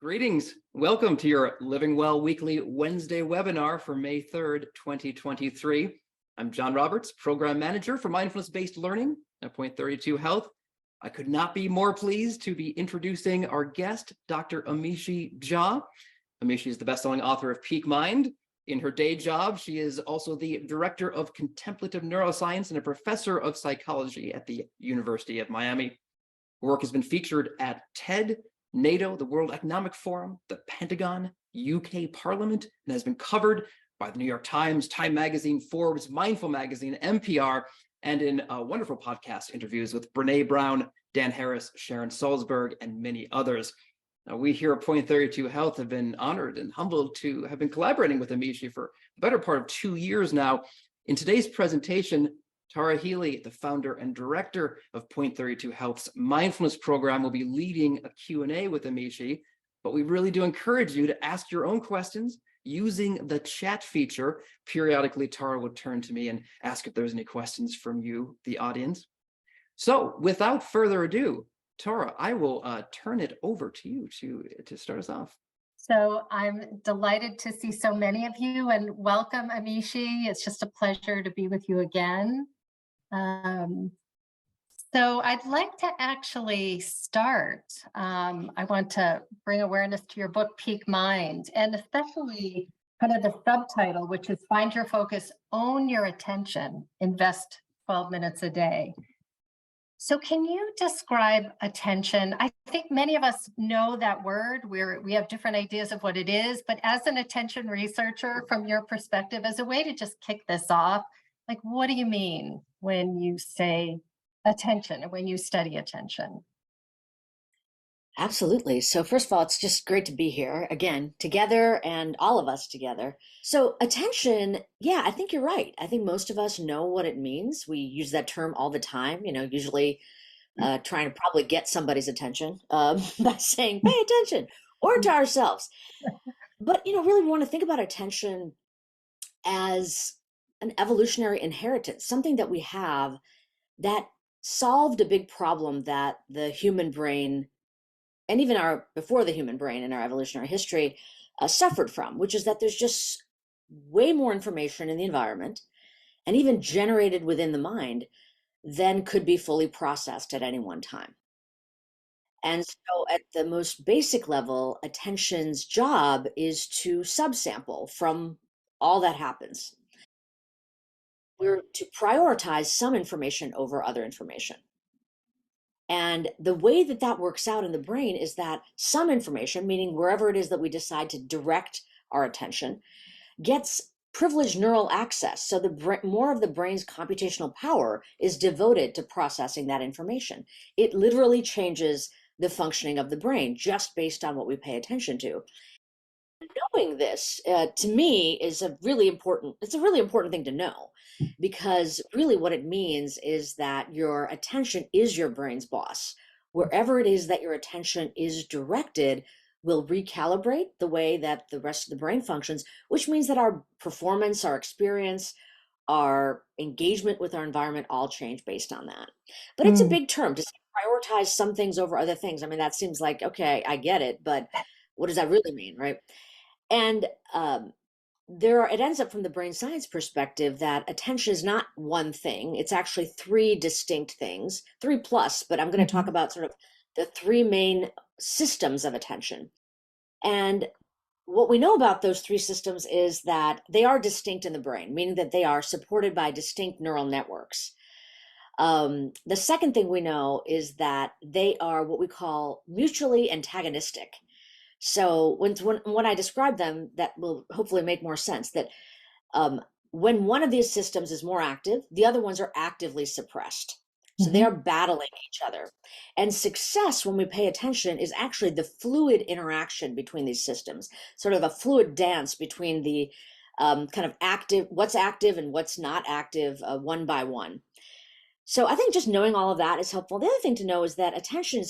Greetings. Welcome to your Living Well Weekly Wednesday webinar for May 3rd, 2023. I'm John Roberts, Program Manager for Mindfulness-Based Learning at Point 32 Health. I could not be more pleased to be introducing our guest, Dr. Amishi Jha. Amishi is the best-selling author of Peak Mind. In her day job, she is also the Director of Contemplative Neuroscience and a Professor of Psychology at the University of Miami. Her work has been featured at TED, NATO, the World Economic Forum, the Pentagon, UK Parliament, and has been covered by the New York Times, Time Magazine, Forbes, Mindful Magazine, NPR, and in wonderful podcast interviews with Brene Brown, Dan Harris, Sharon Salzberg, and many others. Now, we here at Point 32 Health have been honored and humbled to have been collaborating with Amishi for the better part of 2 years now. In today's presentation, Tara Healey, the founder and director of Point 32 Health's mindfulness program, will be leading a Q&A with Amishi, but we really do encourage you to ask your own questions using the chat feature. Periodically, Tara would turn to me and ask if there's any questions from you, the audience. So without further ado, Tara, I will turn it over to you to start us off. So I'm delighted to see so many of you, and welcome, Amishi. It's just a pleasure to be with you again. So I'd like to actually start. I want to bring awareness to your book, Peak Mind, and especially kind of the subtitle, which is Find Your Focus, Own Your Attention, Invest 12 minutes a day. So can you describe attention? I think many of us know that word. We have different ideas of what it is, but as an attention researcher, from your perspective, as a way to just kick this off, like, what do you mean when you say attention and when you study attention? Absolutely. So first of all, it's just great to be here again, together, and all of us together. So attention, yeah, I think you're right. I think most of us know what it means. We use that term all the time, usually trying to probably get somebody's attention by saying, pay attention, or to ourselves. But, really we want to think about attention as an evolutionary inheritance, something that we have that solved a big problem that the human brain, and even before the human brain in our evolutionary history, suffered from, which is that there's just way more information in the environment and even generated within the mind than could be fully processed at any one time. And so at the most basic level, attention's job is to subsample from all that happens. We're to prioritize some information over other information. And the way that that works out in the brain is that some information, meaning wherever it is that we decide to direct our attention, gets privileged neural access. So more of the brain's computational power is devoted to processing that information. It literally changes the functioning of the brain just based on what we pay attention to. Knowing this, to me, is a really important thing to know, because really what it means is that your attention is your brain's boss. Wherever it is that your attention is directed will recalibrate the way that the rest of the brain functions, which means that our performance, our experience, our engagement with our environment all change based on that. But it's a big term to prioritize some things over other things. I mean, that seems like, okay, I get it, but what does that really mean, right? And it ends up from the brain science perspective that attention is not one thing. It's actually three distinct things, 3+, but I'm going to talk about sort of the three main systems of attention. And what we know about those three systems is that they are distinct in the brain, meaning that they are supported by distinct neural networks. The second thing we know is that they are what we call mutually antagonistic. So when I describe them, that will hopefully make more sense, that when one of these systems is more active, the other ones are actively suppressed. So they are battling each other. And success, when we pay attention, is actually the fluid interaction between these systems, sort of a fluid dance between the kind of what's active and what's not active, one by one. So I think just knowing all of that is helpful. The other thing to know is that attention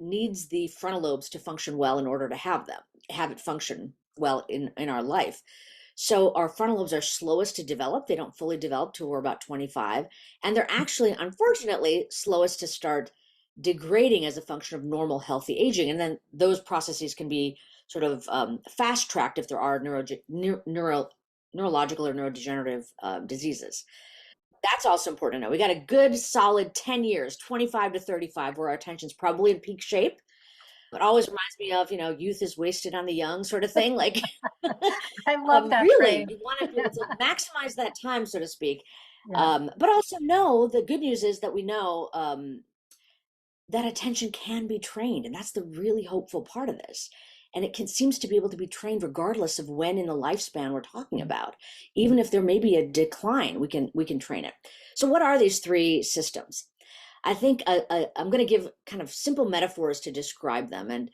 needs the frontal lobes to function well in order to have it function well in our life. So our frontal lobes are slowest to develop. They don't fully develop till we're about 25. And they're actually, unfortunately, slowest to start degrading as a function of normal, healthy aging. And then those processes can be sort of fast tracked if there are neurological or neurodegenerative diseases. That's also important to know. We got a good solid 10 years, 25 to 35, where our attention's probably in peak shape. It always reminds me of, youth is wasted on the young sort of thing. Like, I love that really, phrase. you want to be able to maximize that time, so to speak. Yeah. But also know the good news is that we know that attention can be trained, and that's the really hopeful part of this. And it seems to be able to be trained regardless of when in the lifespan we're talking about. Even if there may be a decline, we can train it. So what are these three systems? I think I'm going to give kind of simple metaphors to describe them. And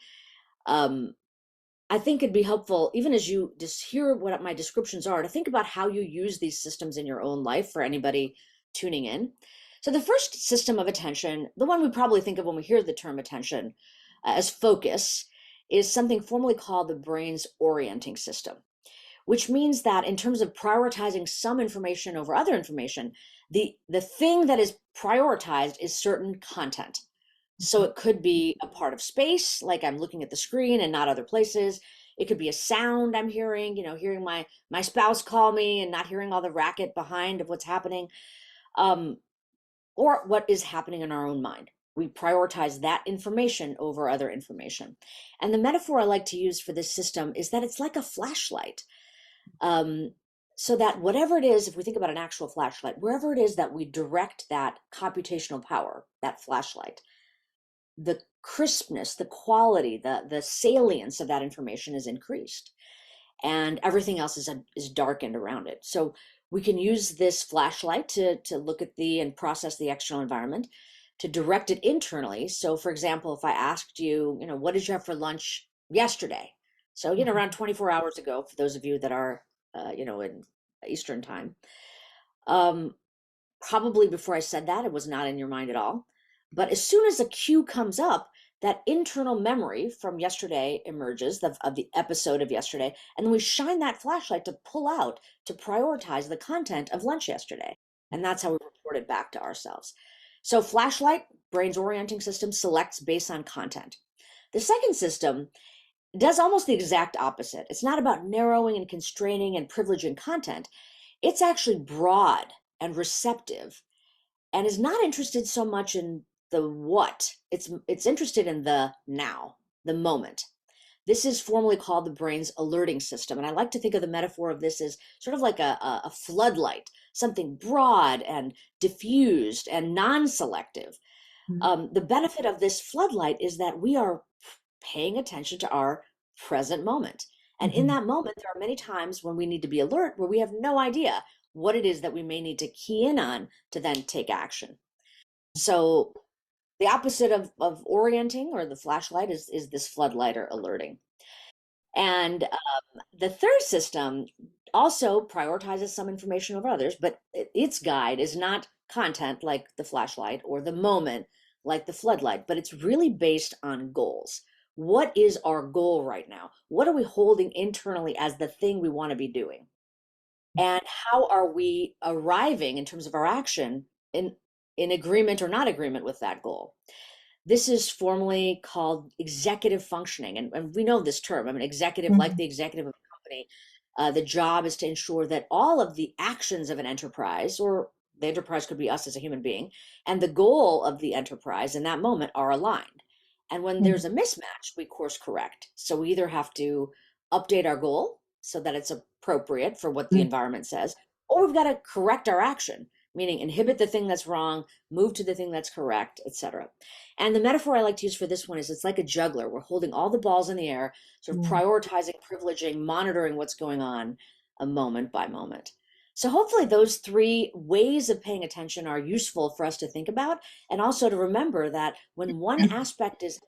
I think it'd be helpful, even as you just hear what my descriptions are, to think about how you use these systems in your own life for anybody tuning in. So the first system of attention, the one we probably think of when we hear the term attention as focus, is something formally called the brain's orienting system, which means that in terms of prioritizing some information over other information, the thing that is prioritized is certain content. So it could be a part of space, like I'm looking at the screen and not other places. It could be a sound I'm hearing, hearing my spouse call me and not hearing all the racket behind of what's happening, or what is happening in our own mind. We prioritize that information over other information. And the metaphor I like to use for this system is that it's like a flashlight. So that whatever it is, if we think about an actual flashlight, wherever it is that we direct that computational power, that flashlight, the crispness, the quality, the salience of that information is increased, and everything else is darkened around it. So we can use this flashlight to look at and process the external environment, to direct it internally. So, for example, if I asked you, what did you have for lunch yesterday? So, around 24 hours ago, for those of you that are, in Eastern time, probably before I said that, it was not in your mind at all. But as soon as a cue comes up, that internal memory from yesterday emerges, of the episode of yesterday, and then we shine that flashlight to pull out, to prioritize the content of lunch yesterday. And that's how we report it back to ourselves. So flashlight, brain's orienting system, selects based on content. The second system does almost the exact opposite. It's not about narrowing and constraining and privileging content. It's actually broad and receptive, and is not interested so much in the what. It's interested in the now, the moment. This is formally called the brain's alerting system. And I like to think of the metaphor of this as sort of like a floodlight, something broad and diffused and non-selective. The benefit of this floodlight is that we are paying attention to our present moment. And in that moment, there are many times when we need to be alert, where we have no idea what it is that we may need to key in on to then take action. So the opposite of orienting, or the flashlight, is this floodlight or alerting. And the third system also prioritizes some information over others, but its guide is not content like the flashlight, or the moment like the floodlight, but it's really based on goals. What is our goal right now? What are we holding internally as the thing we want to be doing? And how are we arriving in terms of our action in agreement or not agreement with that goal? This is formally called executive functioning. And we know this term. I'm an executive, like the executive of a company. The job is to ensure that all of the actions of an enterprise, or the enterprise could be us as a human being, and the goal of the enterprise in that moment are aligned. And when there's a mismatch, we course correct. So we either have to update our goal so that it's appropriate for what the environment says, or we've got to correct our action, meaning inhibit the thing that's wrong, move to the thing that's correct, etc. And the metaphor I like to use for this one is, it's like a juggler. We're holding all the balls in the air, sort of prioritizing, privileging, monitoring what's going on, a moment by moment. So hopefully those three ways of paying attention are useful for us to think about, and also to remember that when one aspect is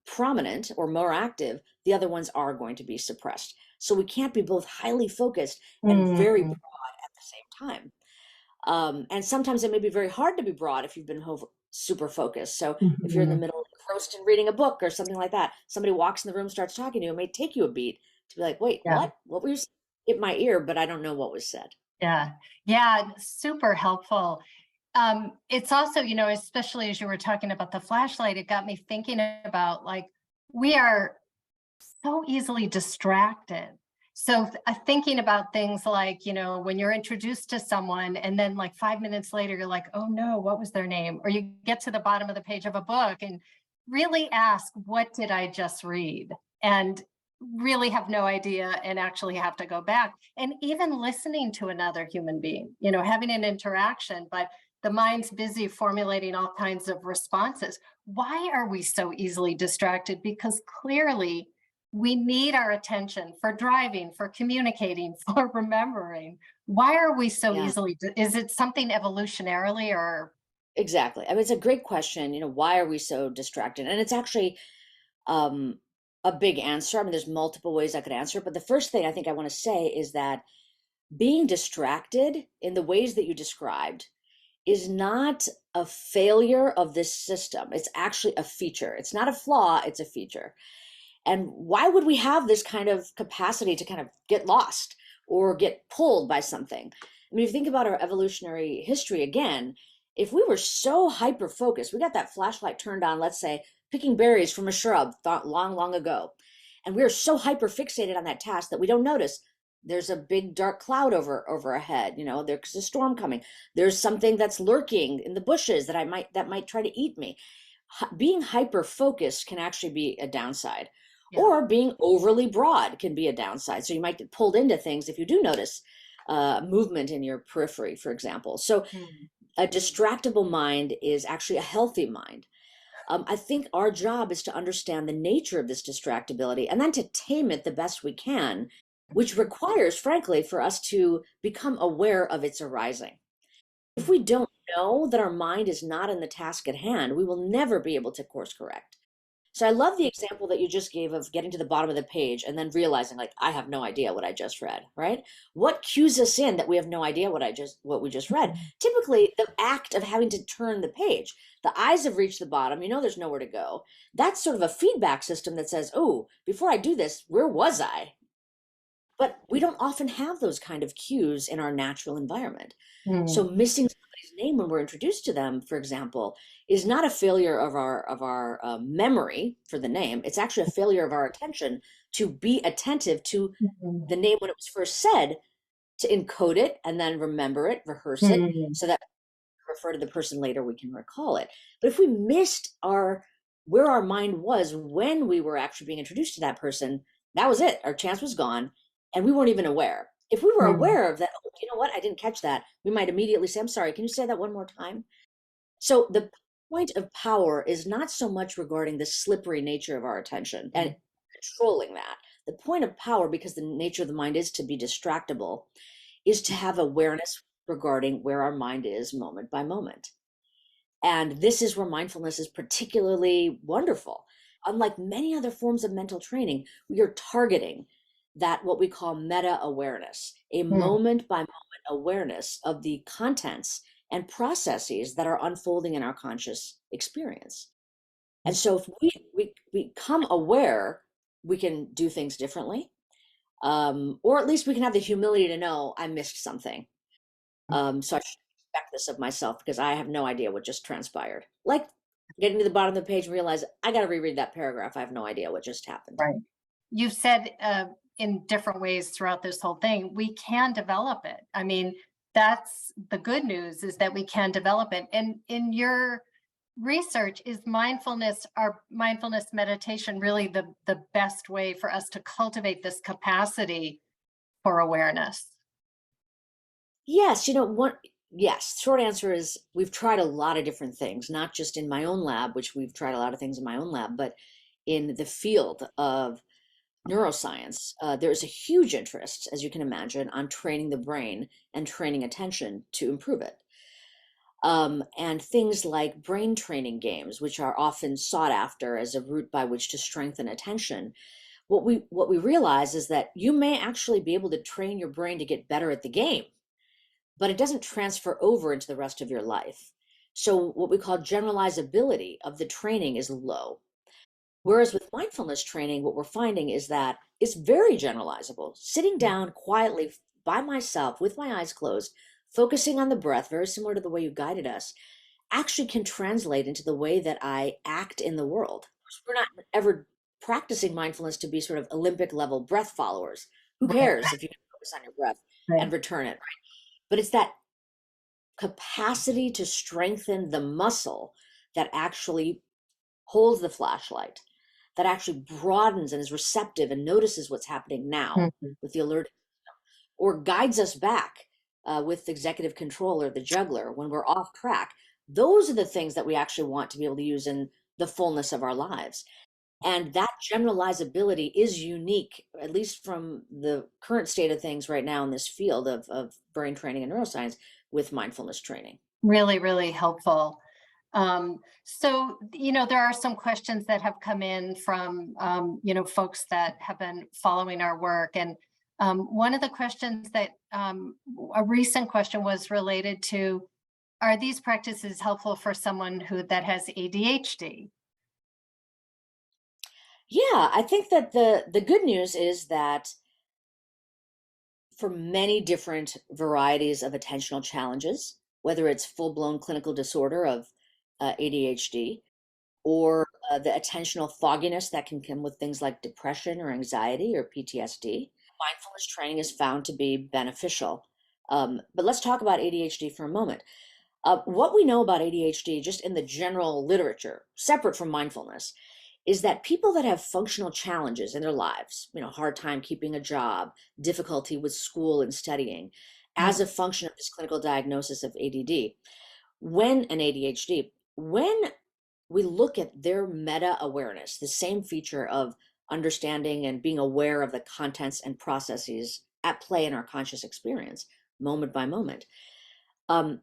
prominent or more active, the other ones are going to be suppressed. So we can't be both highly focused and very broad at the same time. And sometimes it may be very hard to be broad if you've been super focused. So if you're in the middle, engrossed in reading a book or something like that, somebody walks in the room, starts talking to you, it may take you a beat to be like, wait, Yeah. what were you saying? Hit my ear, but I don't know what was said. Yeah. Yeah. Super helpful. It's also, especially as you were talking about the flashlight, it got me thinking about like, we are so easily distracted. So thinking about things like, when you're introduced to someone and then like 5 minutes later, you're like, oh no, what was their name? Or you get to the bottom of the page of a book and really ask, what did I just read? And really have no idea and actually have to go back. And even listening to another human being, having an interaction, but the mind's busy formulating all kinds of responses. Why are we so easily distracted? Because clearly we need our attention for driving, for communicating, for remembering. Why are we so Yeah, easily, is it something evolutionarily or? exactly. I mean, it's a great question. Why are we so distracted? And it's actually um, a big answer. I mean, there's multiple ways I could answer it, but the first thing I think I want to say is that being distracted in the ways that you described is not a failure of this system. It's actually a feature. It's not a flaw, it's a feature. And why would we have this kind of capacity to kind of get lost or get pulled by something? I mean, if you think about our evolutionary history again, if we were so hyper focused, we got that flashlight turned on, let's say, picking berries from a shrub thought long, long ago, and we are so hyper fixated on that task that we don't notice there's a big dark cloud over our head. There's a storm coming. There's something that's lurking in the bushes that might try to eat me. Being hyper focused can actually be a downside, Yeah. or being overly broad can be a downside. So you might get pulled into things if you do notice movement in your periphery, for example. So Hmm. a distractible mind is actually a healthy mind. I think our job is to understand the nature of this distractibility and then to tame it the best we can, which requires, frankly, for us to become aware of its arising. If we don't know that our mind is not in the task at hand, we will never be able to course correct. So I love the example that you just gave of getting to the bottom of the page and then realizing, like, I have no idea what I just read, right? What cues us in that we have no idea what we just read? Typically, the act of having to turn the page. The eyes have reached the bottom, there's nowhere to go. That's sort of a feedback system that says, oh, before I do this, where was I? But we don't often have those kind of cues in our natural environment. So Hmm. missing somebody's name when we're introduced to them, for example, is not a failure of our memory for the name. It's actually a failure of our attention to be attentive to Hmm. the name when it was first said, to encode it and then remember it, rehearse it, Hmm. so that refer to the person later, we can recall it. But if we missed our where our mind was when we were actually being introduced to that person, that was it. Our chance was gone, and we weren't even aware. If we were Hmm. aware of that, oh, you know what, I didn't catch that, we might immediately say, I'm sorry, can you say that one more time? So the point of power is not so much regarding the slippery nature of our attention and controlling that. The point of power, because the nature of the mind is to be distractible, is to have awareness regarding where our mind is moment by moment. And this is where mindfulness is particularly wonderful. Unlike many other forms of mental training, we are targeting that what we call meta awareness, a Hmm. moment by moment awareness of the contents and processes that are unfolding in our conscious experience. And so if we become aware, we can do things differently. Or at least we can have the humility to know I missed something. So I should expect this of myself because I have no idea what just transpired. Like getting to the bottom of the page and realize I got to reread that paragraph. I have no idea what just happened. Right. You've said in different ways throughout this whole thing, we can develop it. I mean, that's the good news is that we can develop it. And in your research, is our mindfulness meditation really the best way for us to cultivate this capacity for awareness? Yes, yes, short answer is we've tried a lot of different things, not just in my own lab, which we've tried a lot of things in my own lab, but in the field of neuroscience. There's a huge interest, as you can imagine, on training the brain and training attention to improve it. And things like brain training games, which are often sought after as a route by which to strengthen attention. What we realize is that you may actually be able to train your brain to get better at the game, but it doesn't transfer over into the rest of your life. So what we call generalizability of the training is low. Whereas with mindfulness training, what we're finding is that it's very generalizable. Sitting down quietly by myself with my eyes closed focusing on the breath, very similar to the way you guided us, actually can translate into the way that I act in the world. We're not ever practicing mindfulness to be sort of Olympic level breath followers. Who Right, cares if you can focus on your breath right. and return it, right? But it's that capacity to strengthen the muscle that actually holds the flashlight, that actually broadens and is receptive and notices what's happening now Mhm. with the alert, or guides us back with executive control or the juggler when we're off track. Those are the things that we actually want to be able to use in the fullness of our lives. And that generalizability is unique, at least from the current state of things right now in this field of brain training and neuroscience with mindfulness training. Really, really helpful. So, there are some questions that have come in from, folks that have been following our work. And one of the questions a recent question was related to, are these practices helpful for someone that has ADHD? Yeah, I think that the good news is that for many different varieties of attentional challenges, whether it's full-blown clinical disorder of ADHD, or the attentional fogginess that can come with things like depression or anxiety or PTSD, mindfulness training is found to be beneficial. But let's talk about ADHD for a moment. What we know about ADHD, just in the general literature, separate from mindfulness, is that people that have functional challenges in their lives, hard time keeping a job, difficulty with school and studying, Yeah. as a function of this clinical diagnosis of ADD, when an ADHD, when we look at their meta awareness, the same feature of understanding and being aware of the contents and processes at play in our conscious experience, moment by moment. Um,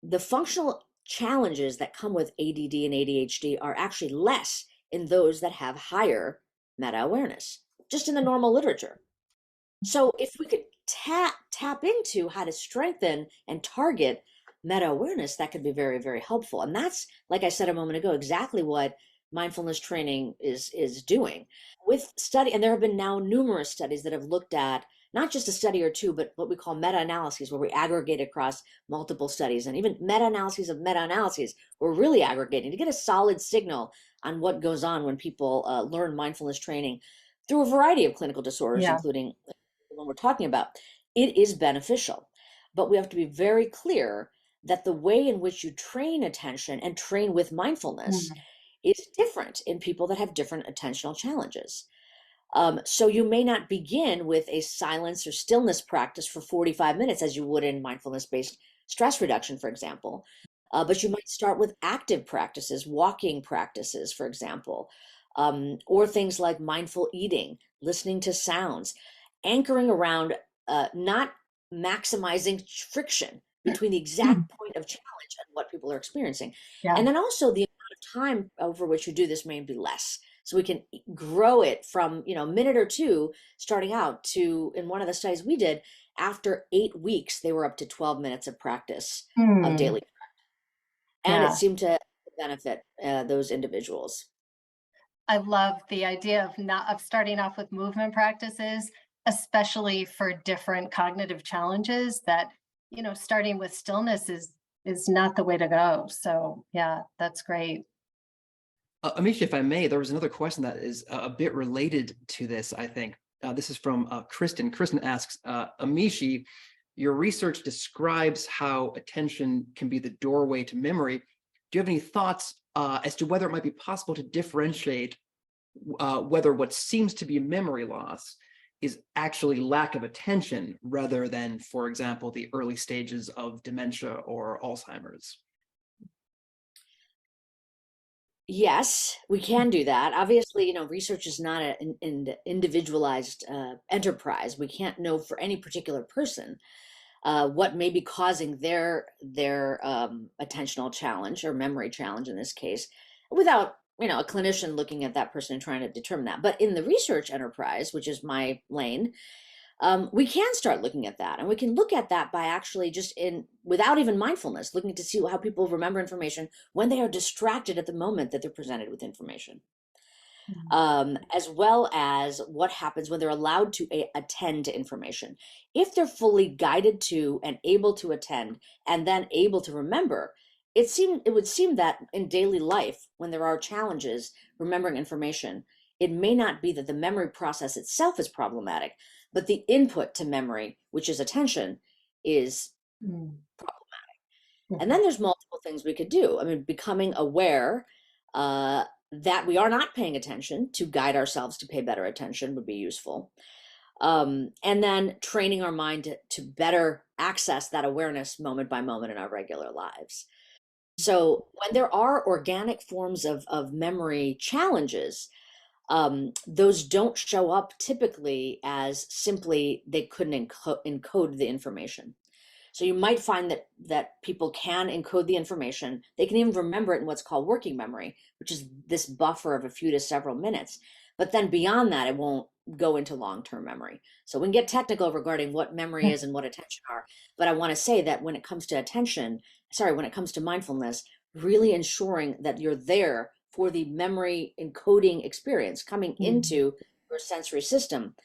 the functional challenges that come with ADD and ADHD are actually less in those that have higher meta awareness, just in the normal literature. So if we could tap into how to strengthen and target meta awareness, that could be very, very helpful. And that's, like I said a moment ago, exactly what mindfulness training is doing. With study, and there have been now numerous studies that have looked at not just a study or two, but what we call meta-analyses, where we aggregate across multiple studies, and even meta-analyses of meta-analyses. We're really aggregating to get a solid signal on what goes on when people learn mindfulness training through a variety of clinical disorders, Yeah. including when we're talking about. It is beneficial, but we have to be very clear that the way in which you train attention and train with mindfulness Mm. is different in people that have different attentional challenges. So you may not begin with a silence or stillness practice for 45 minutes as you would in mindfulness-based stress reduction, for example. But you might start with active practices, walking practices, for example, or things like mindful eating, listening to sounds, anchoring around not maximizing friction between the exact point of challenge and what people are experiencing. Yeah. And then also the amount of time over which you do this may be less. So we can grow it from, a minute or two starting out to, in one of the studies we did, after 8 weeks, they were up to 12 minutes of practice of Hmm. daily. And it Yeah. seemed to benefit those individuals. I love the idea of starting off with movement practices, especially for different cognitive challenges that, starting with stillness is not the way to go. So yeah, that's great. Amishi, if I may, there was another question that is a bit related to this, I think. This is from Kristen. Kristen asks, Amishi, your research describes how attention can be the doorway to memory. Do you have any thoughts as to whether it might be possible to differentiate whether what seems to be memory loss is actually lack of attention rather than, for example, the early stages of dementia or Alzheimer's? Yes, we can do that. Obviously, research is not an individualized enterprise. We can't know for any particular person what may be causing their attentional challenge or memory challenge in this case, without a clinician looking at that person and trying to determine that. But in the research enterprise, which is my lane, we can start looking at that, and we can look at that by actually just without even mindfulness, looking to see how people remember information when they are distracted at the moment that they're presented with information. as well as what happens when they're allowed to attend to information. If they're fully guided to and able to attend and then able to remember, it would seem that in daily life, when there are challenges remembering information, it may not be that the memory process itself is problematic, but the input to memory, which is attention, is Mm. and then there's multiple things we could do. I mean, becoming aware that we are not paying attention to guide ourselves to pay better attention would be useful. And then training our mind to better access that awareness moment by moment in our regular lives. So when there are organic forms of memory challenges, those don't show up typically as simply they couldn't encode the information. So you might find that people can encode the information. They can even remember it in what's called working memory, which is this buffer of a few to several minutes. But then beyond that, it won't go into long-term memory. So we can get technical regarding what memory is and what attention are. But I want to say that when it comes to when it comes to mindfulness, really ensuring that you're there for the memory encoding experience coming into your sensory system.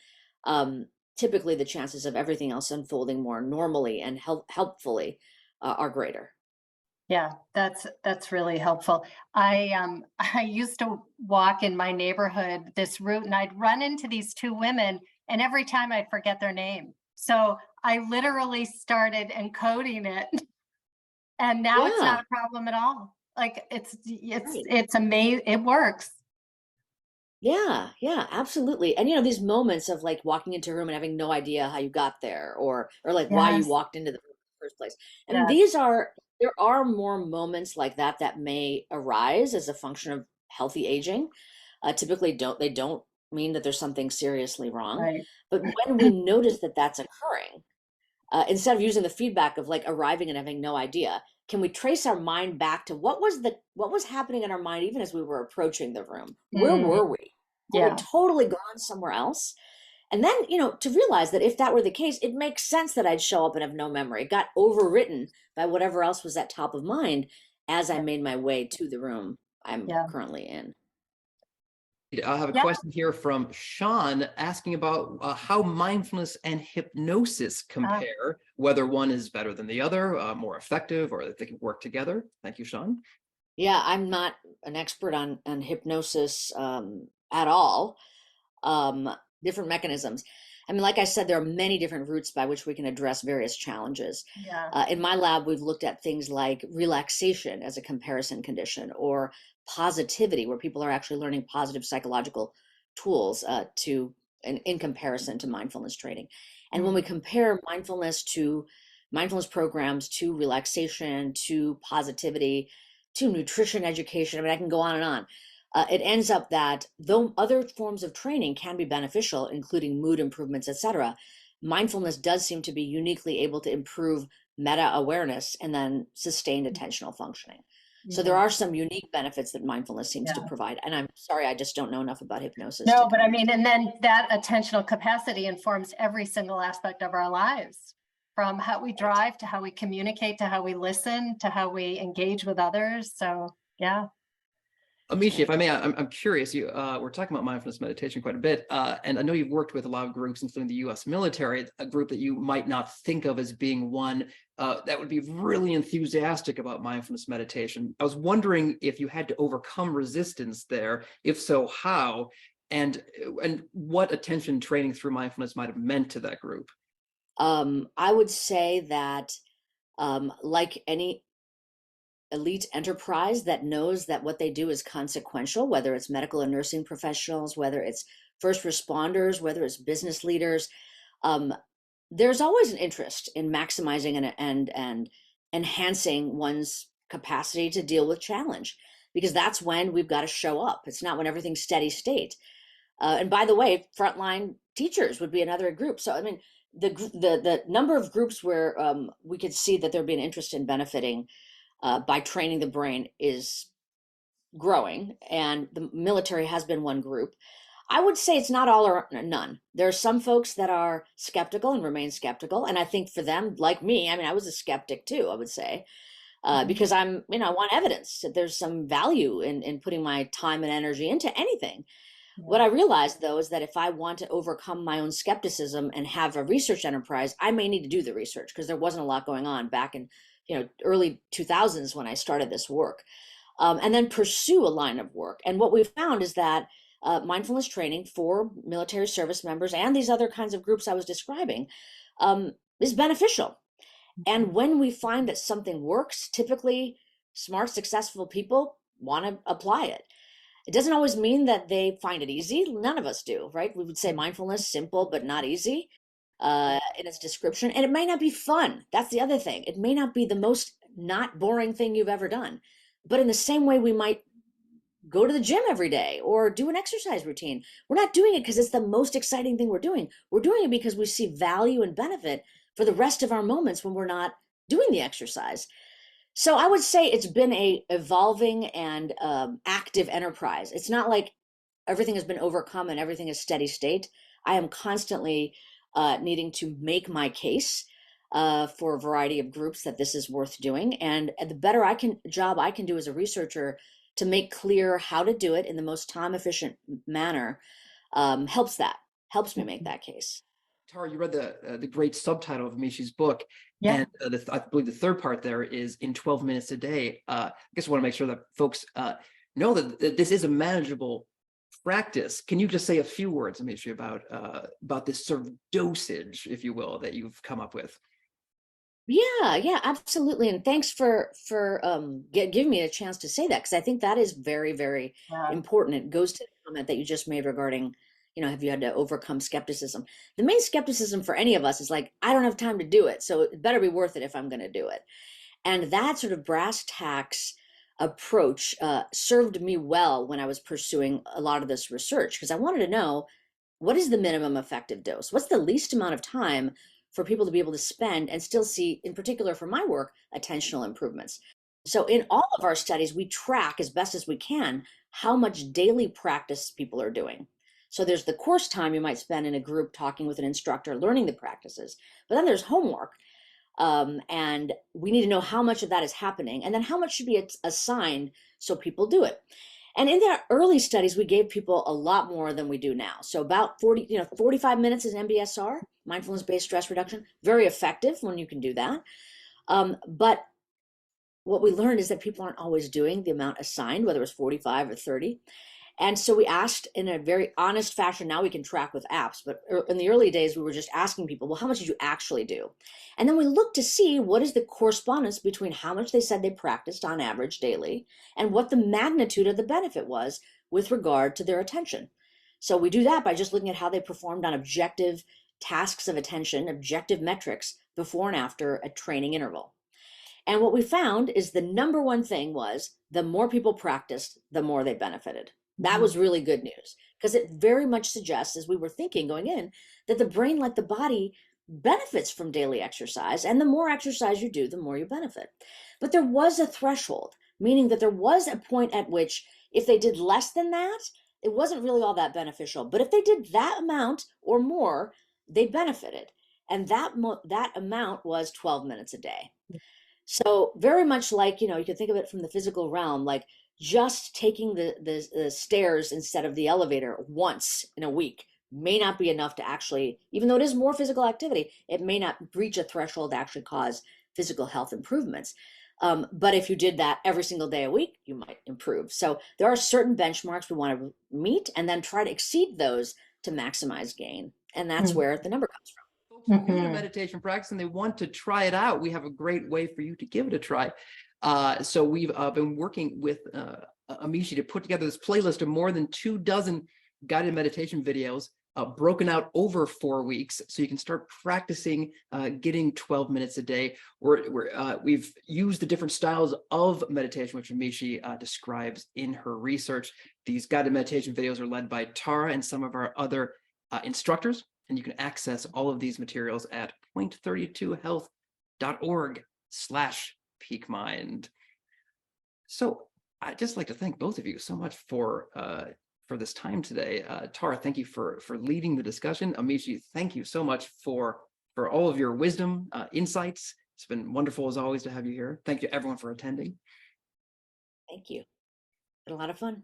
Typically the chances of everything else unfolding more normally and helpfully are greater. Yeah, that's really helpful. I used to walk in my neighborhood this route, and I'd run into these two women, and every time I'd forget their name. So I literally started encoding it, and now it's Yeah, not a problem at all. Like right. it's amazing. It works. Yeah, absolutely. And these moments of like walking into a room and having no idea how you got there or like why you Yes, walked into the room in the first place. I mean, yes, there are more moments like that that may arise as a function of healthy aging. Typically they don't mean that there's something seriously wrong. right. But when we notice that that's occurring, instead of using the feedback of like arriving and having no idea, can we trace our mind back to what was happening in our mind even as we were approaching the room? Where Mm, were we? Were we yeah, totally gone somewhere else? And then, to realize that if that were the case, it makes sense that I'd show up and have no memory. It got overwritten by whatever else was at top of mind as I yeah, made my way to the room I'm yeah, currently in. I have a yeah. question here from Sean asking about how mindfulness and hypnosis Uh, compare, whether one is better than the other, more effective, or that they can work together. Thank you, Sean. Yeah, I'm not an expert on hypnosis at all. um, Different mechanisms. I mean, like I said, there are many different routes by which we can address various challenges. yeah. In my lab, we've looked at things like relaxation as a comparison condition, or positivity, where people are actually learning positive psychological tools in comparison to mindfulness training. And when we compare mindfulness programs to relaxation, to positivity, to nutrition education, I mean, I can go on and on. It ends up that though other forms of training can be beneficial, including mood improvements, etc., mindfulness does seem to be uniquely able to improve meta awareness and then sustained attentional functioning. So there Yeah. are some unique benefits that mindfulness seems to Yeah. provide. And I'm sorry, I just don't know enough about hypnosis to No, but I comment. mean, and then that attentional capacity informs every single aspect of our lives, from how we drive to how we communicate to how we listen to how we engage with others. So, yeah. That's Amishi, if right. I may, I'm curious. We're talking about mindfulness meditation quite a bit, and I know you've worked with a lot of groups, including the U.S. military, a group that you might not think of as being one that would be really enthusiastic about mindfulness meditation. I was wondering if you had to overcome resistance there. If so, how? And what attention training through mindfulness might have meant to that group. I would say that, like any elite enterprise that knows that what they do is consequential, whether it's medical and nursing professionals, whether it's first responders, whether it's business leaders, um, there's always an interest in maximizing and enhancing one's capacity to deal with challenge, because that's when we've got to show up. It's not when everything's steady state. And by the way, frontline teachers would be another group. So I mean, the number of groups where we could see that there'd be an interest in benefiting by training the brain is growing, and the military has been one group. I would say it's not all or none. There are some folks that are skeptical and remain skeptical, and I think for them, like me, I mean, I was a skeptic too, I would say, Mhm. because I want evidence that there's some value in putting my time and energy into anything. What I realized though is that if I want to overcome my own skepticism and have a research enterprise, I may need to do the research because there wasn't a lot going on back in, early 2000s when I started this work, and then pursue a line of work. And what we found is that mindfulness training for military service members and these other kinds of groups I was describing is beneficial. And when we find that something works, typically smart, successful people want to apply it. It doesn't always mean that they find it easy. None of us do, right? We would say mindfulness, simple, but not easy in its description. And it may not be fun. That's the other thing. It may not be the most not boring thing you've ever done. But in the same way, we might go to the gym every day or do an exercise routine. We're not doing it because it's the most exciting thing we're doing. We're doing it because we see value and benefit for the rest of our moments when we're not doing the exercise. So I would say it's been a evolving and active enterprise. It's not like everything has been overcome and everything is steady state. I am constantly needing to make my case for a variety of groups that this is worth doing. And the better job I can do as a researcher to make clear how to do it in the most time efficient manner helps me make that case. Tara, you read the great subtitle of Amishi's book, Yeah. and I believe the third part there is in 12 minutes a day. I guess I want to make sure that folks know that this is a manageable practice. Can you just say a few words, Amishi, about this sort of dosage, if you will, that you've come up with? Yeah, absolutely. And thanks for giving me a chance to say that, because I think that is very, very Yeah. important. It goes to the comment that you just made regarding, have you had to overcome skepticism? The main skepticism for any of us is like, I don't have time to do it, so it better be worth it if I'm going to do it. And that sort of brass tacks approach served me well when I was pursuing a lot of this research, because I wanted to know, what is the minimum effective dose? What's the least amount of time for people to be able to spend and still see, in particular for my work, attentional improvements? So in all of our studies, we track as best as we can how much daily practice people are doing. So there's the course time you might spend in a group talking with an instructor, learning the practices, but then there's homework. And we need to know how much of that is happening and then how much should be assigned so people do it. And in the early studies, we gave people a lot more than we do now. So about 45 minutes is MBSR, mindfulness-based stress reduction, very effective when you can do that. But what we learned is that people aren't always doing the amount assigned, whether it's 45 or 30. And so we asked in a very honest fashion. Now we can track with apps, but in the early days, we were just asking people, well, how much did you actually do? And then we looked to see what is the correspondence between how much they said they practiced on average daily and what the magnitude of the benefit was with regard to their attention. So we do that by just looking at how they performed on objective tasks of attention, objective metrics before and after a training interval. And what we found is the number one thing was the more people practiced, the more they benefited. That was really good news, because it very much suggests, as we were thinking going in, that the brain, like the body, benefits from daily exercise. And the more exercise you do, the more you benefit. But there was a threshold, meaning that there was a point at which if they did less than that, it wasn't really all that beneficial. But if they did that amount or more, they benefited. And that amount was 12 minutes a day. So very much like, you can think of it from the physical realm, like just taking the stairs instead of the elevator once in a week may not be enough to actually, even though it is more physical activity, it may not breach a threshold to actually cause physical health improvements. But if you did that every single day a week, you might improve. So there are certain benchmarks we want to meet and then try to exceed those to maximize gain. And that's where the number comes from. Folks who are new to meditation practice and they want to try it out, we have a great way for you to give it a try. So we've been working with Amishi to put together this playlist of more than 24 guided meditation videos broken out over 4 weeks, so you can start practicing getting 12 minutes a day. We've used the different styles of meditation, which Amishi describes in her research. These guided meditation videos are led by Tara and some of our other instructors, and you can access all of these materials at point32health.org/peakmind. So I'd just like to thank both of you so much for this time today. Tara, thank you for leading the discussion. Amishi, thank you so much for all of your wisdom, insights. It's been wonderful as always to have you here. Thank you everyone for attending. Thank you. Been a lot of fun.